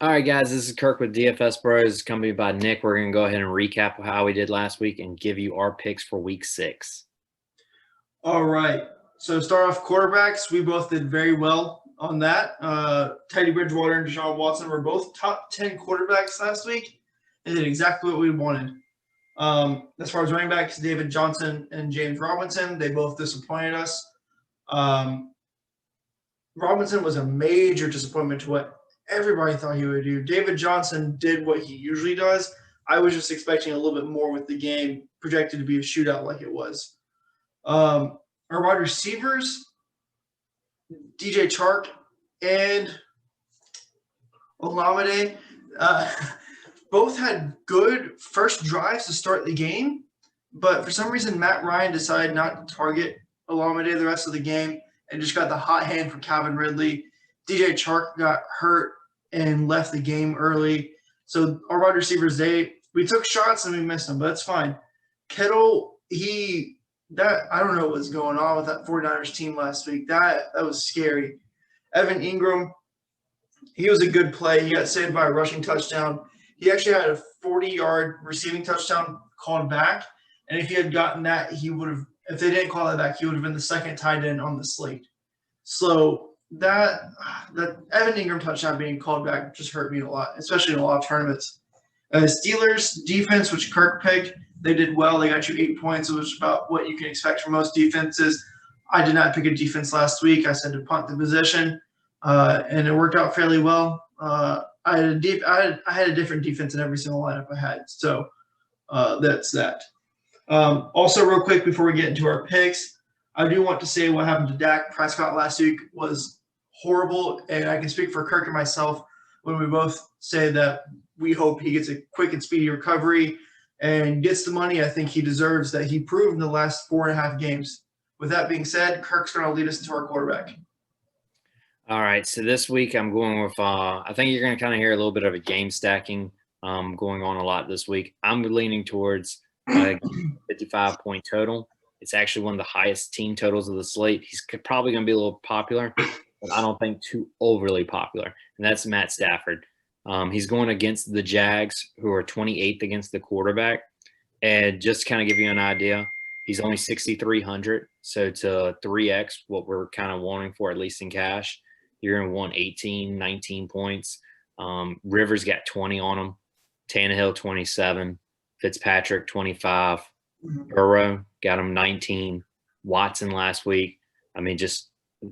All right, guys, this is Kirk with DFS Bros, accompanied by Nick. We're going to go ahead and recap how we did last week and give you our picks for week 6. All right. So start off quarterbacks. We both did very well on that. Teddy Bridgewater and Deshaun Watson were both top 10 quarterbacks last week. They did exactly what we wanted. As far as running backs, David Johnson and James Robinson, they both disappointed us. Robinson was a major disappointment to what everybody thought he would do. David Johnson did what he usually does. I was just expecting a little bit more with the game projected to be a shootout like it was. Our wide receivers, DJ Chark and Olamide, both had good first drives to start the game, but for some reason Matt Ryan decided not to target Olamide the rest of the game and just got the hot hand from Calvin Ridley. DJ Chark got hurt and left the game early. So our wide receivers, we took shots and we missed them, but that's fine. Kittle, I don't know what's going on with that 49ers team last week. That was scary. Evan Ingram, he was a good play. He got saved by a rushing touchdown. He actually had a 40-yard receiving touchdown called back, and if he had gotten that, if they didn't call that back, he would have been the second tight end on the slate. So that Evan Ingram touchdown being called back just hurt me a lot, especially in a lot of tournaments. Steelers defense, which Kirk picked, they did well. They got you 8 points. It was about what you can expect from most defenses. I did not pick a defense last week. I said to punt the position, and it worked out fairly well. I had a different defense in every single lineup I had. So that's that. Also, real quick before we get into our picks, I do want to say what happened to Dak Prescott last week was horrible, and I can speak for Kirk and myself when we both say that we hope he gets a quick and speedy recovery and gets the money I think he deserves that he proved in the last 4.5 games. With that being said, Kirk's going to lead us into our quarterback. All right, so this week I'm going with I think you're going to kind of hear a little bit of a game stacking going on a lot this week. I'm leaning towards 55-point total. It's actually one of the highest team totals of the slate. He's probably going to be a little popular, but I don't think too overly popular, and that's Matt Stafford. He's going against the Jags, who are 28th against the quarterback. And just to kind of give you an idea, he's only 6,300. So to 3x what we're kind of wanting for, at least in cash, you're going to want 18, 19 points. Rivers got 20 on him. Tannehill, 27. Fitzpatrick, 25. Burrow got him 19. Watson last week, just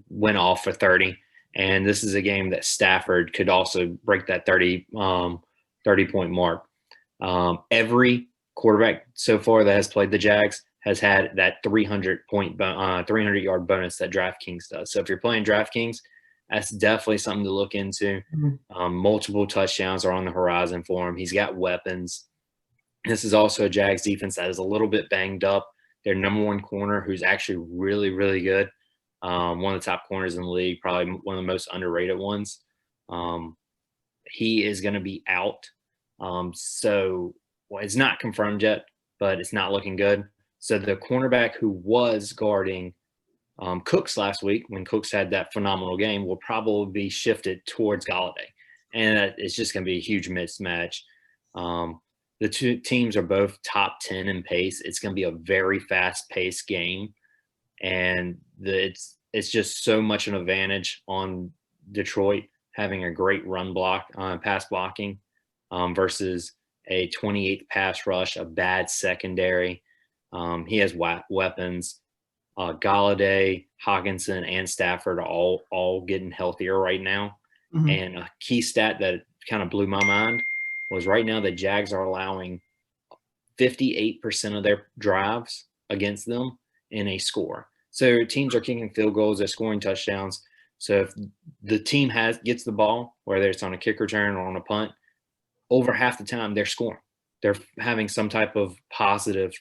went off for 30. And this is a game that Stafford could also break that 30-point mark. Every quarterback so far that has played the Jags has had that 300-yard bonus that DraftKings does. So if you're playing DraftKings, that's definitely something to look into. Multiple touchdowns are on the horizon for him. He's got weapons. This is also a Jags defense that is a little bit banged up. Their number one corner, who's actually really, really good. One of the top corners in the league, probably one of the most underrated ones. He is going to be out. It's not confirmed yet, but it's not looking good. So the cornerback who was guarding Cooks last week, when Cooks had that phenomenal game, will probably be shifted towards Golladay. And it's just going to be a huge mismatch. The two teams are both top 10 in pace. It's going to be a very fast-paced game. And it's just so much an advantage on Detroit having a great run block, pass blocking versus a 28th pass rush, a bad secondary. He has weapons. Golladay, Hawkinson, and Stafford are all getting healthier right now. Mm-hmm. And a key stat that kind of blew my mind was right now the Jags are allowing 58% of their drives against them in a score. So teams are kicking field goals, they're scoring touchdowns. So if the team gets the ball, whether it's on a kick return or on a punt, over half the time they're scoring. They're having some type of positive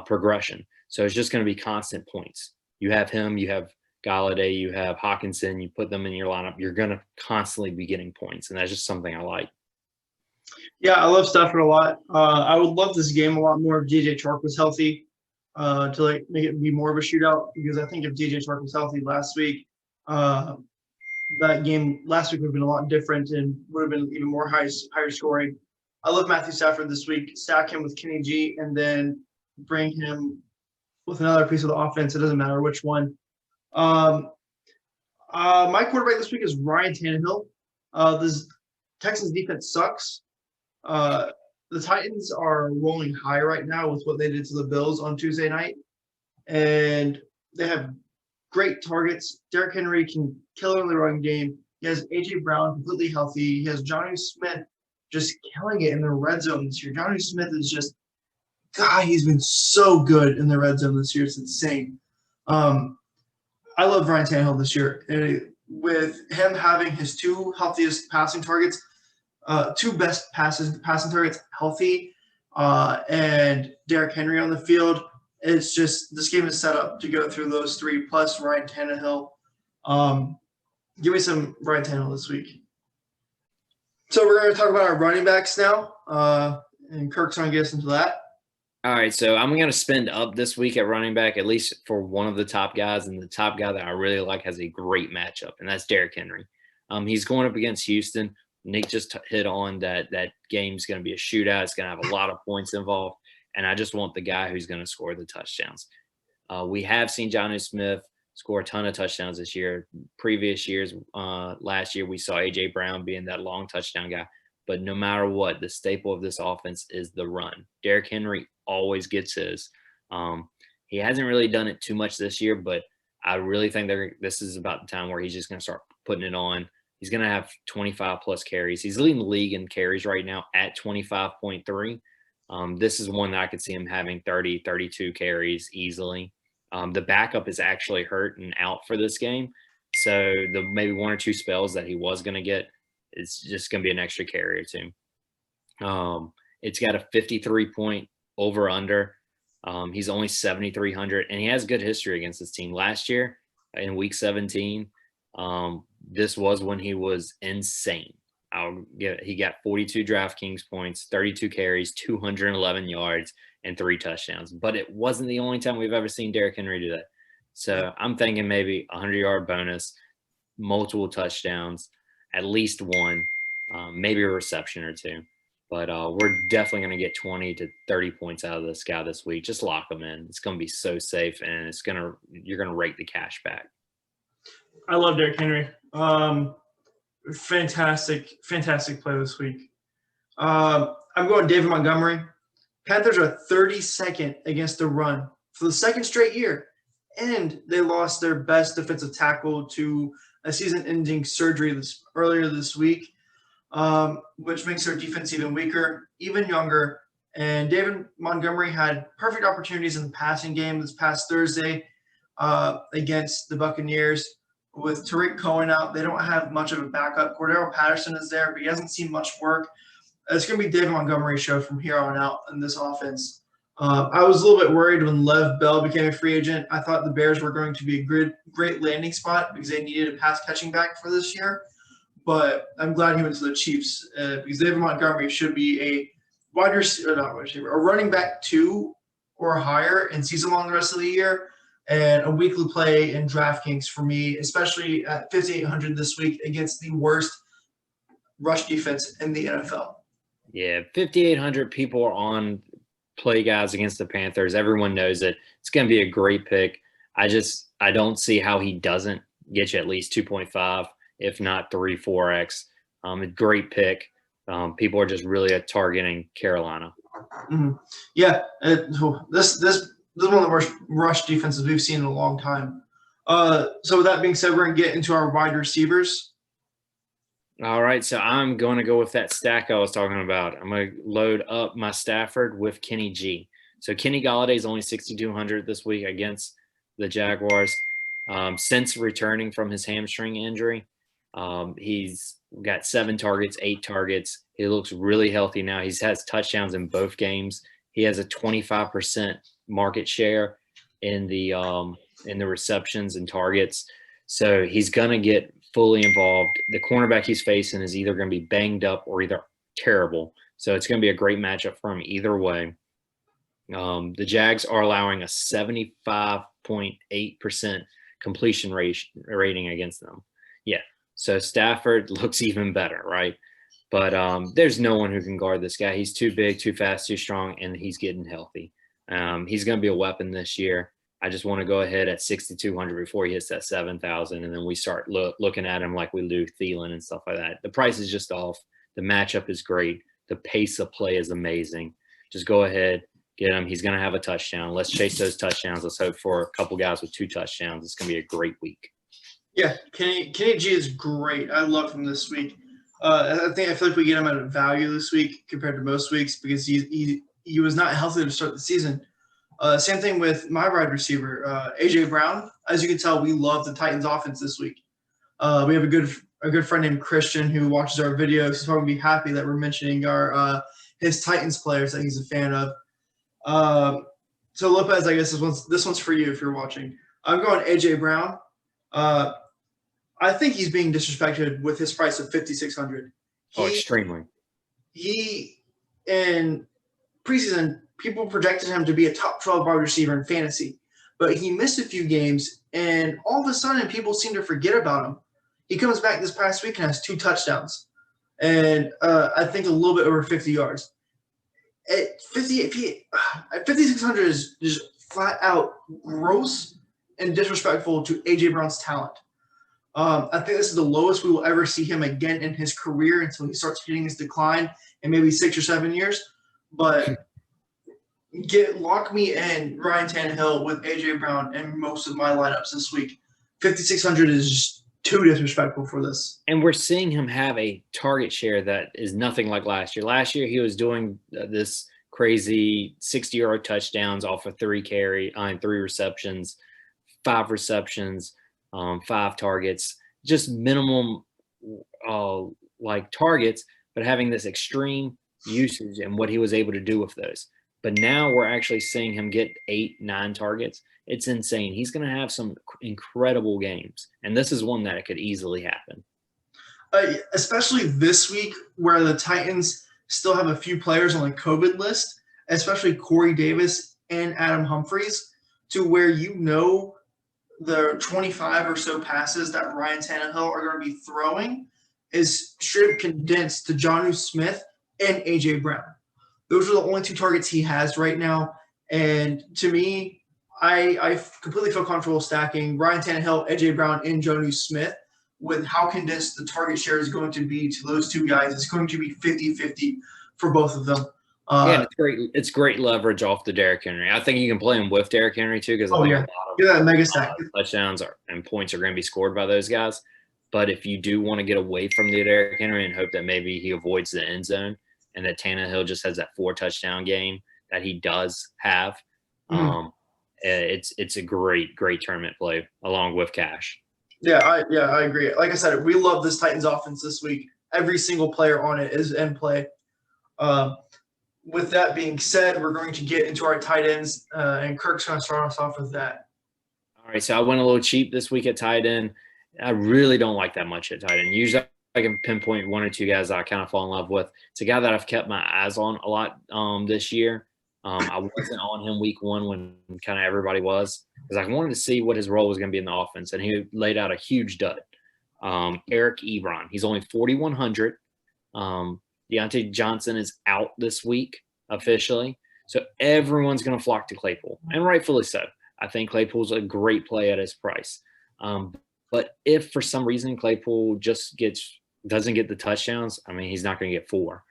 progression. So it's just going to be constant points. You have him, you have Golladay, you have Hawkinson, you put them in your lineup, you're going to constantly be getting points. And that's just something I like. Yeah, I love Stafford a lot. I would love this game a lot more if DJ Chark was healthy. To make it be more of a shootout, because I think if DJ Chark was healthy last week, that game last week would have been a lot different and would have been even more higher scoring. I love Matthew Stafford this week. Stack him with Kenny G and then bring him with another piece of the offense. It doesn't matter which one. My quarterback this week is Ryan Tannehill. This Texans defense sucks. The Titans are rolling high right now with what they did to the Bills on Tuesday night, and they have great targets. Derrick Henry can kill in the running game. He has A.J. Brown completely healthy. He has Johnny Smith just killing it in the red zone this year. Johnny Smith is just – God, he's been so good in the red zone this year. It's insane. I love Ryan Tannehill this year. With him having his two healthiest passing targets, two best passing targets healthy, and Derrick Henry on the field, it's just this game is set up to go through those three plus Ryan Tannehill. Give me some Ryan Tannehill this week. So we're going to talk about our running backs now, and Kirk's going to get us into that. All right, so I'm going to spend up this week at running back, at least for one of the top guys, and the top guy that I really like has a great matchup, and that's Derrick Henry. He's going up against Houston. Nick just hit on that game's going to be a shootout. It's going to have a lot of points involved, and I just want the guy who's going to score the touchdowns. We have seen Johnny Smith score a ton of touchdowns this year. Previous years, last year, we saw A.J. Brown being that long touchdown guy. But no matter what, the staple of this offense is the run. Derrick Henry always gets his. He hasn't really done it too much this year, but I really think this is about the time where he's just going to start putting it on. He's going to have 25-plus carries. He's leading the league in carries right now at 25.3. This is one that I could see him having 30, 32 carries easily. The backup is actually hurt and out for this game. So the maybe one or two spells that he was going to get, it's just going to be an extra carry or two. It's got a 53-point over-under. He's only 7,300, and he has good history against this team. Last year in Week 17, this was when he was insane. He got 42 DraftKings points, 32 carries, 211 yards, and 3 touchdowns. But it wasn't the only time we've ever seen Derrick Henry do that. So I'm thinking maybe a 100-yard bonus, multiple touchdowns, at least one, maybe a reception or two. But we're definitely going to get 20 to 30 points out of this guy this week. Just lock him in. It's going to be so safe, and you're going to rake the cash back. I love Derrick Henry. Fantastic play this week. I'm going David Montgomery. Panthers are 32nd against the run for the second straight year, and they lost their best defensive tackle to a season-ending surgery earlier this week, which makes their defense even weaker, even younger. And David Montgomery had perfect opportunities in the passing game this past Thursday against the Buccaneers. With Tariq Cohen out, they don't have much of a backup. Cordero Patterson is there, but he hasn't seen much work. It's going to be David Montgomery's show from here on out in this offense. I was a little bit worried when Lev Bell became a free agent. I thought the Bears were going to be a great landing spot because they needed a pass-catching back for this year. But I'm glad he went to the Chiefs because David Montgomery should be a running back 2 or higher and season-long the rest of the year, and a weekly play in DraftKings for me, especially at 5,800 this week against the worst rush defense in the NFL. Yeah, 5,800 people are on play guys against the Panthers. Everyone knows it. It's going to be a great pick. I don't see how he doesn't get you at least 2.5, if not 3, 4x. A great pick. People are just really targeting Carolina. Mm-hmm. Yeah, this is one of the worst rush defenses we've seen in a long time. So with that being said, we're going to get into our wide receivers. All right, so I'm going to go with that stack I was talking about. I'm going to load up my Stafford with Kenny G. So Kenny Golladay is only 6,200 this week against the Jaguars. Since returning from his hamstring injury, he's got 7 targets, 8 targets. He looks really healthy now. He has touchdowns in both games. He has a 25% market share in the receptions and targets. So he's going to get fully involved. The cornerback he's facing is either going to be banged up or either terrible. So it's going to be a great matchup for him either way. The Jags are allowing a 75.8% completion rating against them. Yeah. So Stafford looks even better, right? But there's no one who can guard this guy. He's too big, too fast, too strong, and he's getting healthy. He's going to be a weapon this year. I just want to go ahead at 6,200 before he hits that 7,000, and then we start looking at him like we do Thielen and stuff like that. The price is just off. The matchup is great. The pace of play is amazing. Just go ahead, get him. He's going to have a touchdown. Let's chase those touchdowns. Let's hope for a couple guys with 2 touchdowns. It's going to be a great week. Yeah, Kenny G is great. I love him this week. I feel like we get him at a value this week compared to most weeks because he was not healthy to start the season. Same thing with my wide receiver, AJ Brown. As you can tell, we love the Titans offense this week. We have a good friend named Christian who watches our videos. He's probably be happy that we're mentioning our his Titans players that he's a fan of. So Lopez, I guess this one's for you if you're watching. I'm going AJ Brown. I think he's being disrespected with his price of 5,600. Extremely. He in preseason, people projected him to be a top 12 wide receiver in fantasy, but he missed a few games, and all of a sudden, people seem to forget about him. He comes back this past week and has 2 touchdowns, and I think a little bit over 50 yards. At 5,600 is just flat out gross and disrespectful to AJ Brown's talent. I think this is the lowest we will ever see him again in his career until he starts hitting his decline in maybe 6 or 7 years. But lock me in Ryan Tannehill with AJ Brown in most of my lineups this week. 5,600 is just too disrespectful for this. And we're seeing him have a target share that is nothing like last year. Last year, he was doing this crazy 60-yard touchdowns off of 3 receptions, 5 receptions. 5 targets, just minimum targets, but having this extreme usage and what he was able to do with those. But now we're actually seeing him get 8, 9 targets. It's insane. He's going to have some incredible games, and this is one that could easily happen. Especially this week where the Titans still have a few players on the COVID list, especially Corey Davis and Adam Humphries, to where the 25 or so passes that Ryan Tannehill are going to be throwing is straight up condensed to Jonnu Smith and A.J. Brown. Those are the only 2 targets he has right now. And to me, I completely feel comfortable stacking Ryan Tannehill, A.J. Brown, and Jonnu Smith with how condensed the target share is going to be to those 2 guys. It's going to be 50-50 for both of them. It's great. It's great leverage off the Derrick Henry. I think you can play him with Derrick Henry too, because a lot of mega stack touchdowns and points are going to be scored by those guys. But if you do want to get away from the Derrick Henry and hope that maybe he avoids the end zone and that Tannehill just has that 4 touchdown game that he does have, it's a great tournament play along with cash. Yeah, I agree. Like I said, we love this Titans offense this week. Every single player on it is in play. With that being said, we're going to get into our tight ends, and Kirk's going to start us off with that. All right, so I went a little cheap this week at tight end. I really don't like that much at tight end. Usually I can pinpoint 1 or 2 guys that I kind of fall in love with. It's a guy that I've kept my eyes on a lot this year. I wasn't on him week 1 when kind of everybody was, because I wanted to see what his role was going to be in the offense, and he laid out a huge dud. Eric Ebron. He's only 4,100. Deontay Johnson is out this week officially. So everyone's going to flock to Claypool, and rightfully so. I think Claypool's a great play at his price. But if for some reason Claypool just doesn't get the touchdowns, I mean, he's not going to get 4.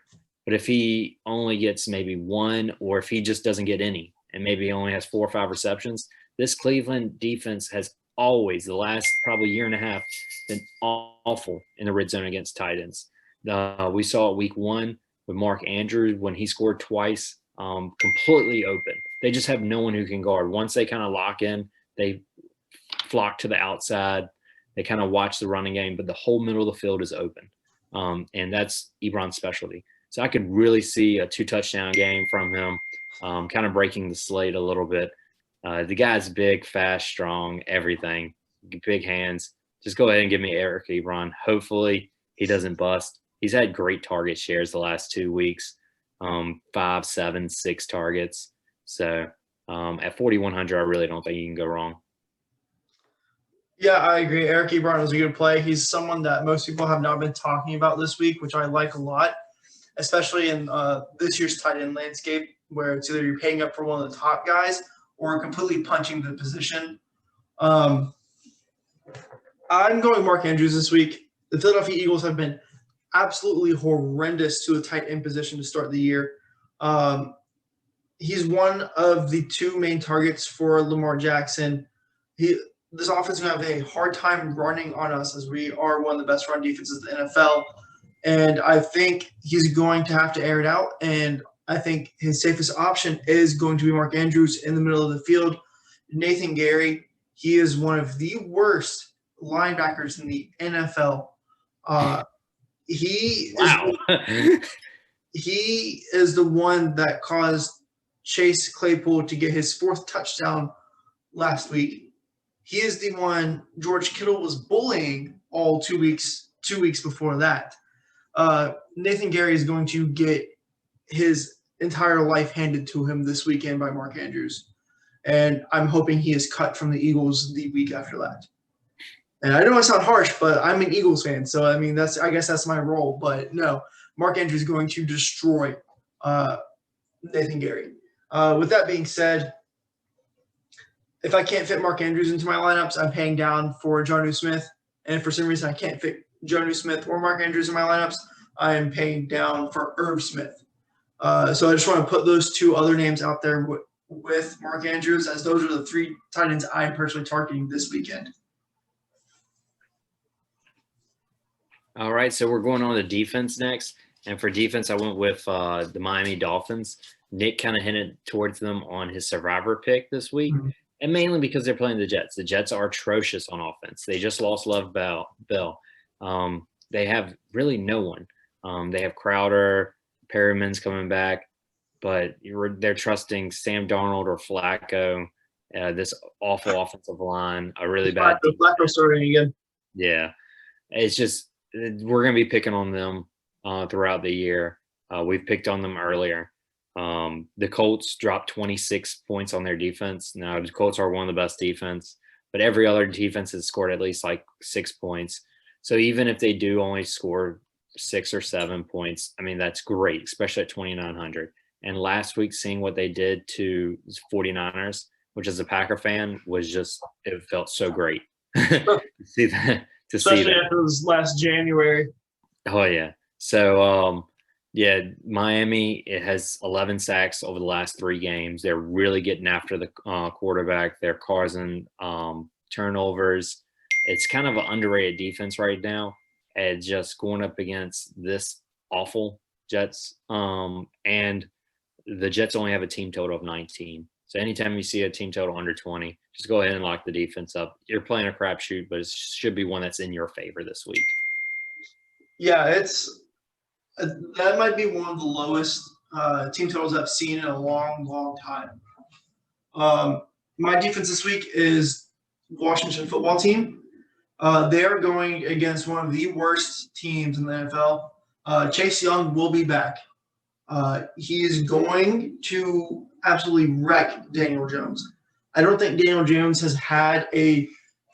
But if he only gets maybe 1, or if he just doesn't get any, and maybe he only has 4 or 5 receptions, this Cleveland defense has always, the last probably year and a half, been awful in the red zone against tight ends. We saw it week 1 with Mark Andrews when he scored twice, completely open. They just have no one who can guard. Once they kind of lock in, they flock to the outside. They kind of watch the running game, but the whole middle of the field is open. And that's Ebron's specialty. So I could really see a 2-touchdown game from him, kind of breaking the slate a little bit. The guy's big, fast, strong, everything, big hands. Just go ahead and give me Eric Ebron. Hopefully he doesn't bust. He's had great target shares the last 2 weeks, 5, 7, 6 targets. So at 4,100, I really don't think you can go wrong. Yeah, I agree. Eric Ebron was a good play. He's someone that most people have not been talking about this week, which I like a lot, especially in this year's tight end landscape, where it's either you're paying up for one of the top guys or completely punching the position. Um, I'm going Mark Andrews this week. The Philadelphia Eagles have been absolutely horrendous to a tight end position to start the year. He's one of the two main targets for Lamar Jackson. This offense is going to have a hard time running on us, as we are one of the best run defenses in the NFL. And I think he's going to have to air it out. And I think his safest option is going to be Mark Andrews in the middle of the field. Nathan Gary, he is one of the worst linebackers in the NFL. He is the one that caused Chase Claypool to get his 4th touchdown last week. He is the one George Kittle was bullying all 2 weeks before that. Nathan Gary is going to get his entire life handed to him this weekend by Mark Andrews. And I'm hoping he is cut from the Eagles the week after that. And I know I sound harsh, but I'm an Eagles fan. So, I mean, I guess that's my role. But no, Mark Andrews is going to destroy Nathan Gary. With that being said, if I can't fit Mark Andrews into my lineups, I'm paying down for Jonnu Smith. And if for some reason I can't fit Jonnu Smith or Mark Andrews in my lineups, I am paying down for Irv Smith. So I just want to put those two other names out there with Mark Andrews, as those are the 3 tight ends I'm personally targeting this weekend. All right, so we're going on to defense next. And for defense, I went with the Miami Dolphins. Nick kind of hinted towards them on his survivor pick this week, and mainly because they're playing the Jets. The Jets are atrocious on offense. They just lost Love Bell. They have really no one. They have Crowder, Perriman's coming back, but they're trusting Sam Darnold or Flacco, this awful offensive line, a really bad – Flacco starting again. Yeah. It's just – we're going to be picking on them throughout the year. We've picked on them earlier. The Colts dropped 26 points on their defense. Now, the Colts are one of the best defense, but every other defense has scored at least like 6 points. So even if they do only score 6 or 7 points, I mean, that's great, especially at 2,900. And last week, seeing what they did to 49ers, which as a Packer fan was just, it felt so great to see that. Especially after it was last January. Oh, yeah. So, Miami, it has 11 sacks over the last 3 games. They're really getting after the quarterback. They're causing turnovers. It's kind of an underrated defense right now, and just going up against this awful Jets. And the Jets only have a team total of 19. So anytime you see a team total under 20, just go ahead and lock the defense up. You're playing a crapshoot, but it should be one that's in your favor this week. Yeah, that might be one of the lowest team totals I've seen in a long, long time. My defense this week is Washington football team. They are going against one of the worst teams in the NFL. Chase Young will be back. He is going to absolutely wreck Daniel Jones. I don't think Daniel Jones has had a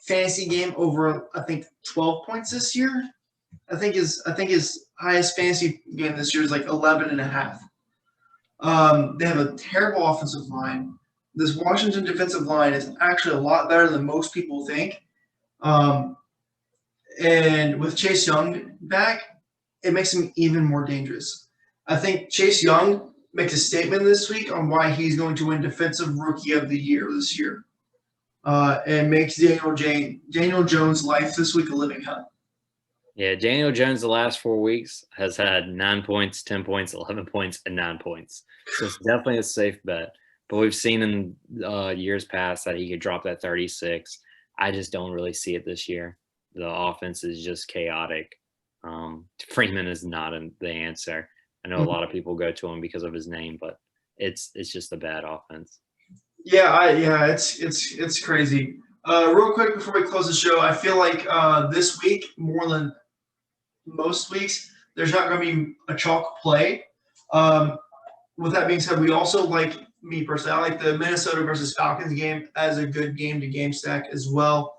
fantasy game over, I think, 12 points this year. I think his highest fantasy game this year is like 11.5. They have a terrible offensive line. This Washington defensive line is actually a lot better than most people think. And with Chase Young back, it makes him even more dangerous. I think Chase Young makes a statement this week on why he's going to win Defensive Rookie of the Year this year, and makes Daniel Jones' life this week a living hell. Yeah, Daniel Jones the last 4 weeks has had 9 points, 10 points, 11 points, and 9 points. So it's definitely a safe bet. But we've seen in years past that he could drop that 36. I just don't really see it this year. The offense is just chaotic. Freeman is not the answer. I know a lot of people go to him because of his name, but it's just a bad offense. It's crazy. Real quick before we close the show, I feel like this week, more than most weeks, there's not going to be a chalk play. With that being said, we also like, me personally, I like the Minnesota versus Falcons game as a good game-to-game stack as well.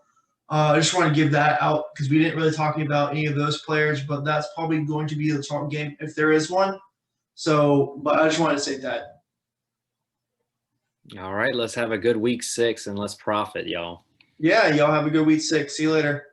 I just want to give that out because we didn't really talk about any of those players, but that's probably going to be the top game if there is one. So, but I just wanted to say that. All right, let's have a good week 6 and let's profit, y'all. Yeah, y'all have a good week 6. See you later.